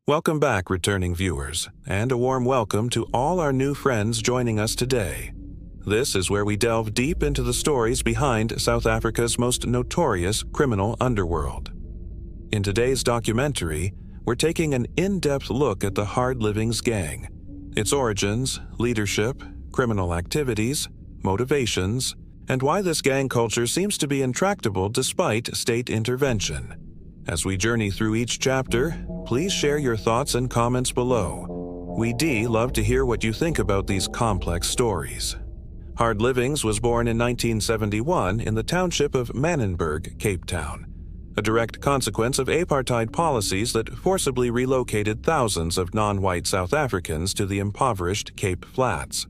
Welcome back, returning viewers, and a warm welcome to all our new friends joining us today. This is where we delve deep into the stories behind South Africa's most notorious criminal underworld. In today's documentary, we're taking an in-depth look at the Hard Livings gang, its origins, leadership, criminal activities, motivations, and why this gang culture seems to be intractable despite state intervention. As we journey through each chapter, please share your thoughts and comments below. We'd love to hear what you think about these complex stories. Hard Livings was born in 1971 in the township of Manenberg, Cape Town, a direct consequence of apartheid policies that forcibly relocated thousands of non-white South Africans to the impoverished Cape Flats.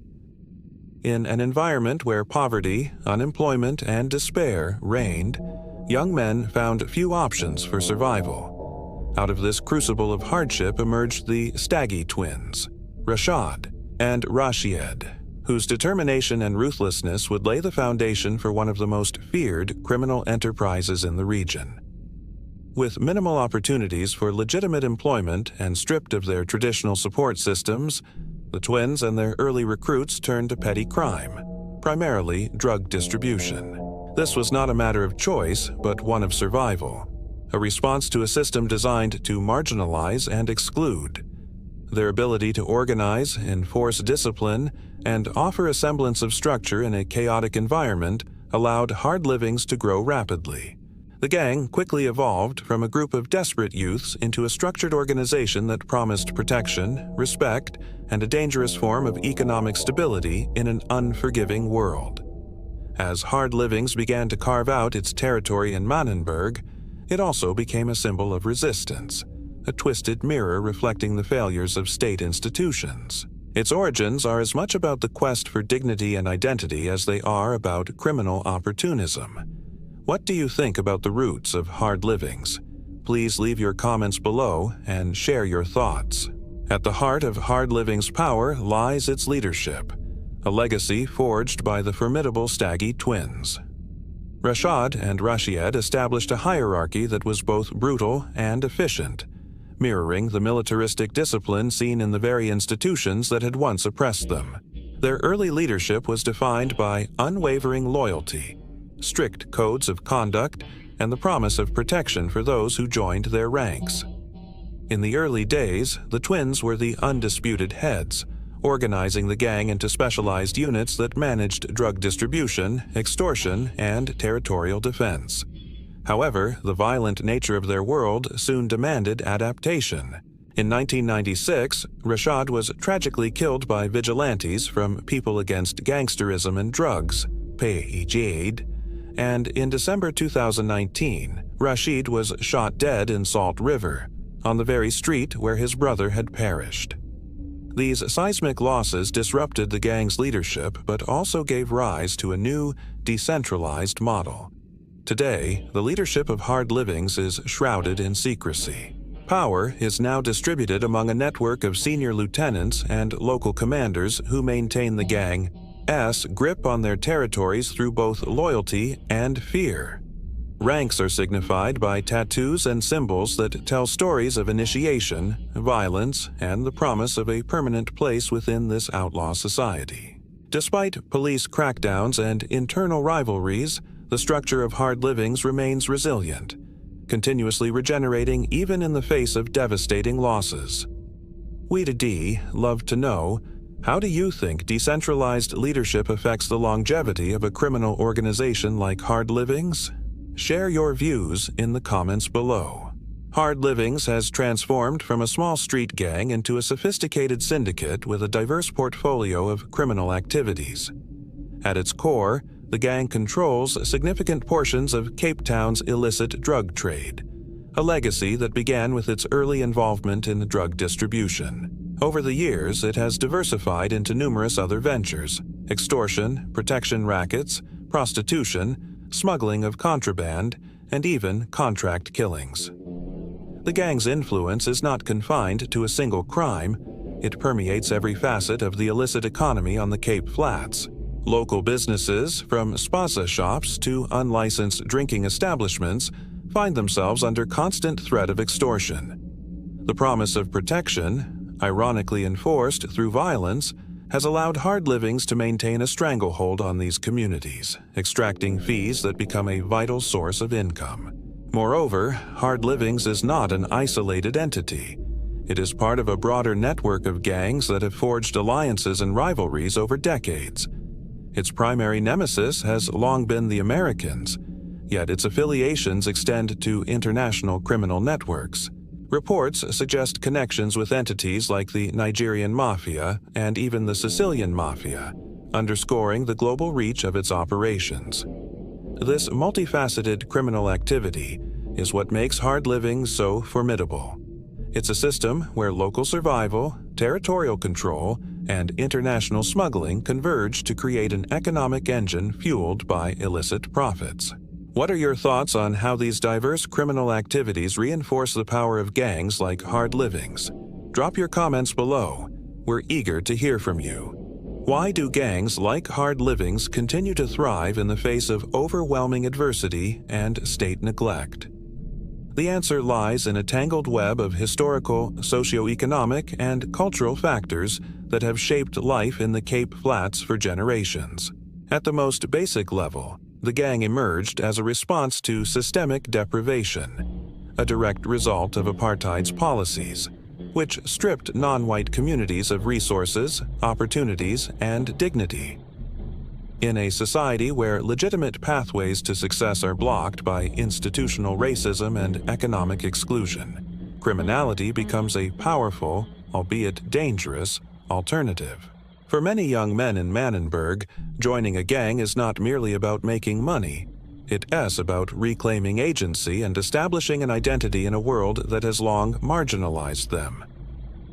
In an environment where poverty, unemployment, and despair reigned, young men found few options for survival. Out of this crucible of hardship emerged the Staggie twins, Rashaad and Rashied, whose determination and ruthlessness would lay the foundation for one of the most feared criminal enterprises in the region. With minimal opportunities for legitimate employment and stripped of their traditional support systems, the twins and their early recruits turned to petty crime, primarily drug distribution. This was not a matter of choice, but one of survival, a response to a system designed to marginalize and exclude. Their ability to organize, enforce discipline, and offer a semblance of structure in a chaotic environment allowed Hard Livings to grow rapidly. The gang quickly evolved from a group of desperate youths into a structured organization that promised protection, respect, and a dangerous form of economic stability in an unforgiving world. As Hard Livings began to carve out its territory in Manenberg, it also became a symbol of resistance, a twisted mirror reflecting the failures of state institutions. Its origins are as much about the quest for dignity and identity as they are about criminal opportunism. What do you think about the roots of Hard Livings? Please leave your comments below and share your thoughts. At the heart of Hard Livings' power lies its leadership, a legacy forged by the formidable Staggie twins. Rashaad and Rashied established a hierarchy that was both brutal and efficient, mirroring the militaristic discipline seen in the very institutions that had once oppressed them. Their early leadership was defined by unwavering loyalty, strict codes of conduct, and the promise of protection for those who joined their ranks. In the early days, the twins were the undisputed heads, organizing the gang into specialized units that managed drug distribution, extortion, and territorial defense. However, the violent nature of their world soon demanded adaptation. In 1996, Rashaad was tragically killed by vigilantes from People Against Gangsterism and Drugs, perpetuate, and in December 2019, Rashied was shot dead in Salt River, on the very street where his brother had perished. These seismic losses disrupted the gang's leadership but also gave rise to a new, decentralized model. Today, the leadership of Hard Livings is shrouded in secrecy. Power is now distributed among a network of senior lieutenants and local commanders who maintain the gang's grip on their territories through both loyalty and fear. Ranks are signified by tattoos and symbols that tell stories of initiation, violence, and the promise of a permanent place within this outlaw society. Despite police crackdowns and internal rivalries, the structure of Hard Livings remains resilient, continuously regenerating even in the face of devastating losses. We'd love to know, how do you think decentralized leadership affects the longevity of a criminal organization like Hard Livings? Share your views in the comments below. Hard Livings has transformed from a small street gang into a sophisticated syndicate with a diverse portfolio of criminal activities. At its core, the gang controls significant portions of Cape Town's illicit drug trade, a legacy that began with its early involvement in drug distribution. Over the years, it has diversified into numerous other ventures: extortion, protection rackets, prostitution, smuggling of contraband, and even contract killings. The gang's influence is not confined to a single crime. It permeates every facet of the illicit economy on the Cape Flats. Local businesses, from spaza shops to unlicensed drinking establishments, find themselves under constant threat of extortion. The promise of protection, ironically enforced through violence, has allowed hard livings to maintain a stranglehold on these communities, extracting fees that become a vital source of income. Moreover, hard livings is not an isolated entity. It is part of a broader network of gangs that have forged alliances and rivalries over decades. Its primary nemesis has long been the Americans, yet its affiliations extend to international criminal networks. Reports suggest connections with entities like the Nigerian Mafia and even the Sicilian Mafia, underscoring the global reach of its operations. This multifaceted criminal activity is what makes hard living so formidable. It's a system where local survival, territorial control, and international smuggling converge to create an economic engine fueled by illicit profits. What are your thoughts on how these diverse criminal activities reinforce the power of gangs like hard livings? Drop your comments below. We're eager to hear from you. Why do gangs like hard livings continue to thrive in the face of overwhelming adversity and state neglect? The answer lies in a tangled web of historical, socio-economic, and cultural factors that have shaped life in the Cape Flats for generations. At the most basic level, the gang emerged as a response to systemic deprivation, a direct result of apartheid's policies, which stripped non-white communities of resources, opportunities, and dignity. In a society where legitimate pathways to success are blocked by institutional racism and economic exclusion, criminality becomes a powerful, albeit dangerous, alternative. For many young men in Manenberg, joining a gang is not merely about making money. It is about reclaiming agency and establishing an identity in a world that has long marginalized them.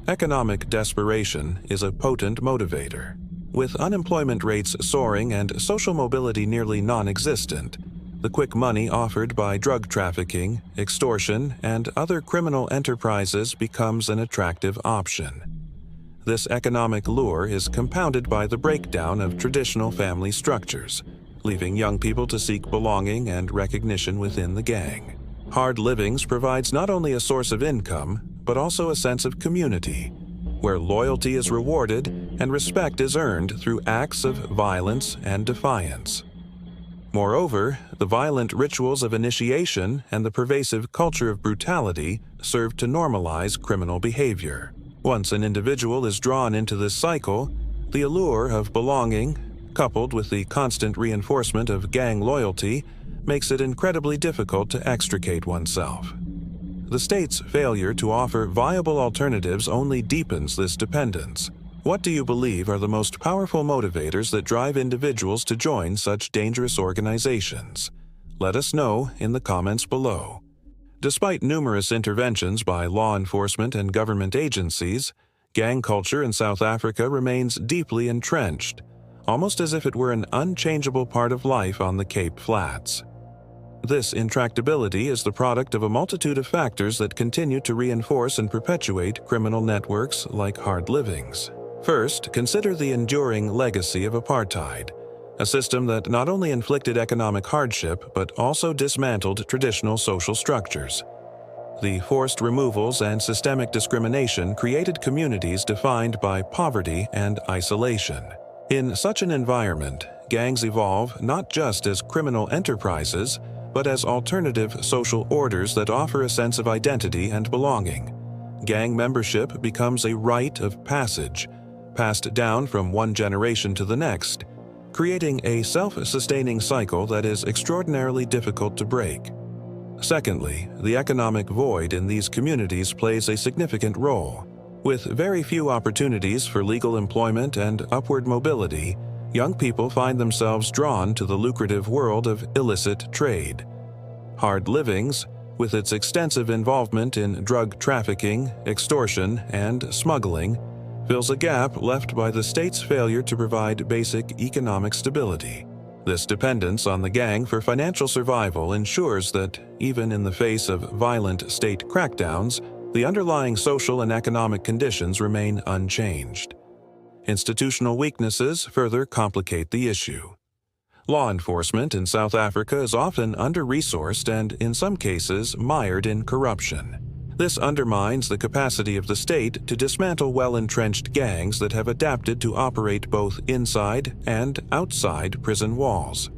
Economic desperation is a potent motivator. With unemployment rates soaring and social mobility nearly non-existent, the quick money offered by drug trafficking, extortion, and other criminal enterprises becomes an attractive option. This economic lure is compounded by the breakdown of traditional family structures, leaving young people to seek belonging and recognition within the gang. Hard livings provides not only a source of income, but also a sense of community, where loyalty is rewarded and respect is earned through acts of violence and defiance. Moreover, the violent rituals of initiation and the pervasive culture of brutality serve to normalize criminal behavior. Once an individual is drawn into this cycle, the allure of belonging, coupled with the constant reinforcement of gang loyalty, makes it incredibly difficult to extricate oneself. The state's failure to offer viable alternatives only deepens this dependence. What do you believe are the most powerful motivators that drive individuals to join such dangerous organizations? Let us know in the comments below. Despite numerous interventions by law enforcement and government agencies, gang culture in South Africa remains deeply entrenched, almost as if it were an unchangeable part of life on the Cape Flats. This intractability is the product of a multitude of factors that continue to reinforce and perpetuate criminal networks like hard livings. First, consider the enduring legacy of apartheid, a system that not only inflicted economic hardship but also dismantled traditional social structures. The forced removals and systemic discrimination created communities defined by poverty and isolation. In such an environment, gangs evolve not just as criminal enterprises, but as alternative social orders that offer a sense of identity and belonging. Gang membership becomes a rite of passage, passed down from one generation to the next, creating a self-sustaining cycle that is extraordinarily difficult to break. Secondly, the economic void in these communities plays a significant role. With very few opportunities for legal employment and upward mobility, young people find themselves drawn to the lucrative world of illicit trade. Hard livings, with its extensive involvement in drug trafficking, extortion, and smuggling, fills a gap left by the state's failure to provide basic economic stability. This dependence on the gang for financial survival ensures that, even in the face of violent state crackdowns, the underlying social and economic conditions remain unchanged. Institutional weaknesses further complicate the issue. Law enforcement in South Africa is often under-resourced and, in some cases, mired in corruption. This undermines the capacity of the state to dismantle well-entrenched gangs that have adapted to operate both inside and outside prison walls.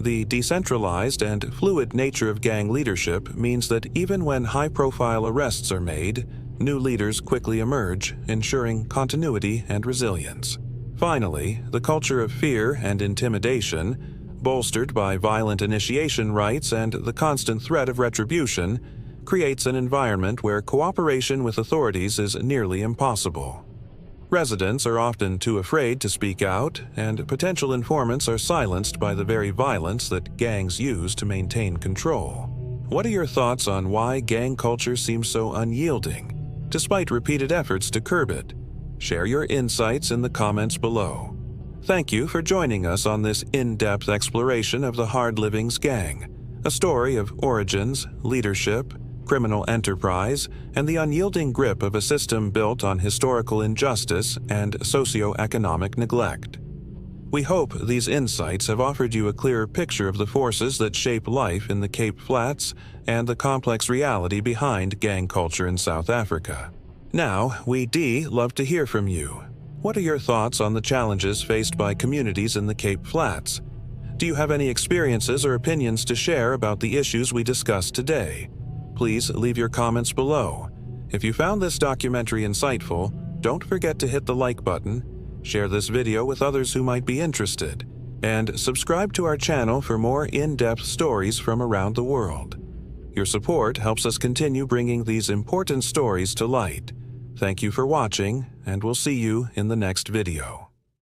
The decentralized and fluid nature of gang leadership means that even when high-profile arrests are made, new leaders quickly emerge, ensuring continuity and resilience. Finally, the culture of fear and intimidation, bolstered by violent initiation rites and the constant threat of retribution, creates an environment where cooperation with authorities is nearly impossible. Residents are often too afraid to speak out, and potential informants are silenced by the very violence that gangs use to maintain control. What are your thoughts on why gang culture seems so unyielding, despite repeated efforts to curb it? Share your insights in the comments below. Thank you for joining us on this in-depth exploration of the Hard Living's gang, a story of origins, leadership, criminal enterprise, and the unyielding grip of a system built on historical injustice and socio-economic neglect. We hope these insights have offered you a clearer picture of the forces that shape life in the Cape Flats and the complex reality behind gang culture in South Africa. Now, we'd love to hear from you. What are your thoughts on the challenges faced by communities in the Cape Flats? Do you have any experiences or opinions to share about the issues we discussed today? Please leave your comments below. If you found this documentary insightful, don't forget to hit the like button, share this video with others who might be interested, and subscribe to our channel for more in-depth stories from around the world. Your support helps us continue bringing these important stories to light. Thank you for watching, and we'll see you in the next video.